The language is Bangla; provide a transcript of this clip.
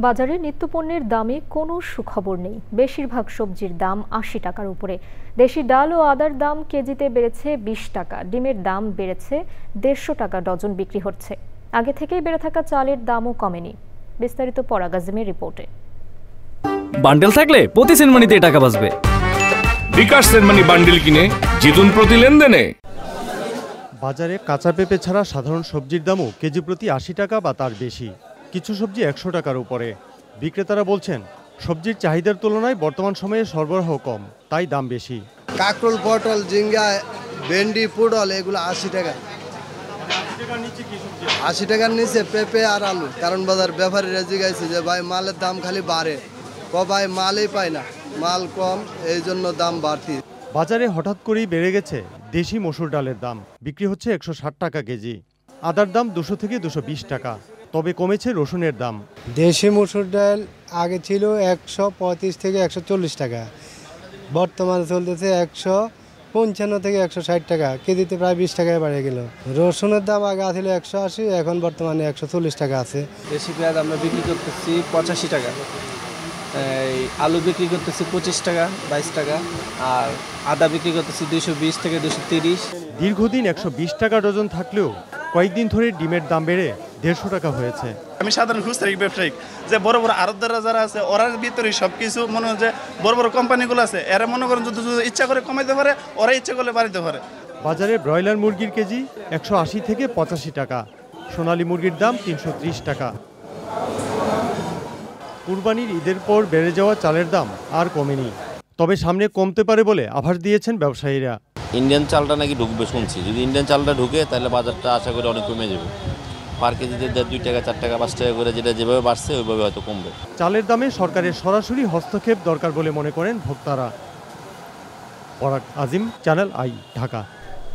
বাজারে নিত্যপণ্যের দামে কোনো সুখবর নেই। বেশিরভাগ সবজির দাম ৮০ টাকার উপরে। দেশি ডাল ও আদার দাম কেজিতে বেড়েছে ২০ টাকা। ডিমের দাম বেড়েছে ১৫০ টাকা ডজন বিক্রি হচ্ছে। আগে থেকেই বেড়ে থাকা চালের দামও কমেনি। বিস্তারিত পরাগ আজিমের রিপোর্টে। বান্ডেল থাকলে প্রতি সেনমানিতে টাকা বাঁচবে। বিকাশ সেনমানি বান্ডেল কিনে জিতুন প্রতি লেনদেনে। বাজারে কাঁচা পেঁপে ছাড়া সাধারণ সবজির দামও কেজি প্রতি ৮০ টাকা বা তার বেশি। কিছু সবজি ১০০ টাকার উপরে। বিক্রেতারা বলছেন, সবজির চাহিদার তুলনায় বর্তমান সময়ে সরবরাহ কম, তাই দাম বেশি। কাঁকরোল, পটল, ঝিঙ্গা, ভেন্ডি, পটল এগুলো ৮০ টাকা। ৮০ টাকার নিচে পেঁপে আর আলু। কারণ বাজার ব্যাপারীরা জিজ্ঞাসা যে ভাই মালের দাম খালি বাড়ে, ভাই মালই পায় না, মাল কম, এই জন্য দাম বাড়তি। বাজারে হঠাৎ করেই বেড়ে গেছে দেশি মসুর ডালের দাম। বিক্রি হচ্ছে ১৬০ টাকা কেজি। আদার দাম ২০০ থেকে ২২০ টাকা। তবে কমেছে রসুনের দাম। দেশি মসুর ডাল আগে ছিল ১৩৫ থেকে ১৪০ টাকা, বর্তমানে চলতেছে ১৫৫ থেকে ১৬০ টাকা কেজিতে, প্রায় ২০ টাকায় বেড়ে গেল। রসুনের দাম আগে ছিল ১৮০, এখন বর্তমানে ১৪০ টাকা আছে। দেশি পেঁয়াজ আমরা বিক্রি করতেছি ৮৫ টাকা, এই আলু বিক্রি করতেছি ২৫ টাকা ২২ টাকা, আর আদা বিক্রি করতেছি ২২০ থেকে ২৩০। দীর্ঘদিন ১২০ টাকা ডজন থাকলেও কয়েকদিন ধরে ডিমের দাম বেড়ে ১৫০ টাকা হয়েছে। আমি সাধারণ খুচরা ব্যবসায়ী, যে বড় বড় আড়তদাররা যারা আছে ওরার ভিতরে সবকিছু মনে হয় যে বড় বড় কোম্পানিগুলো আছে, এরা মনে করেন যদি ইচ্ছা করে কমাইতে পারে, ওরা ইচ্ছা করলে বাড়িতে পারে। বাজারে ব্রয়লার মুরগির কেজি ১৮০ থেকে ৮৫ টাকা, সোনালী মুরগির দাম ৩৩০ টাকা। কুরবানির ঈদের পর বেড়ে যাওয়া চালের দাম আর কমেনি, তবে সামনে কমতে পারে বলে আভাস দিয়েছেন ব্যবসায়ীরা। ইন্ডিয়ান চালটা নাকি ঢুকবে শুনছি, যদি ইন্ডিয়ান চালটা ঢুকে তাহলে বাজারটা আশা করি অনেক কমে যাবে। পার কেজিতে ২ টাকা ৪ টাকা ৫ টাকা করে যেটা যেভাবে বাড়ছে ওইভাবে হয়তো কমবে। চালের দামে সরকারের সরাসরি হস্তক্ষেপ দরকার বলে মনে করেন ভোক্তারা। পরাগ আজিম, চ্যানেল আই, ঢাকা।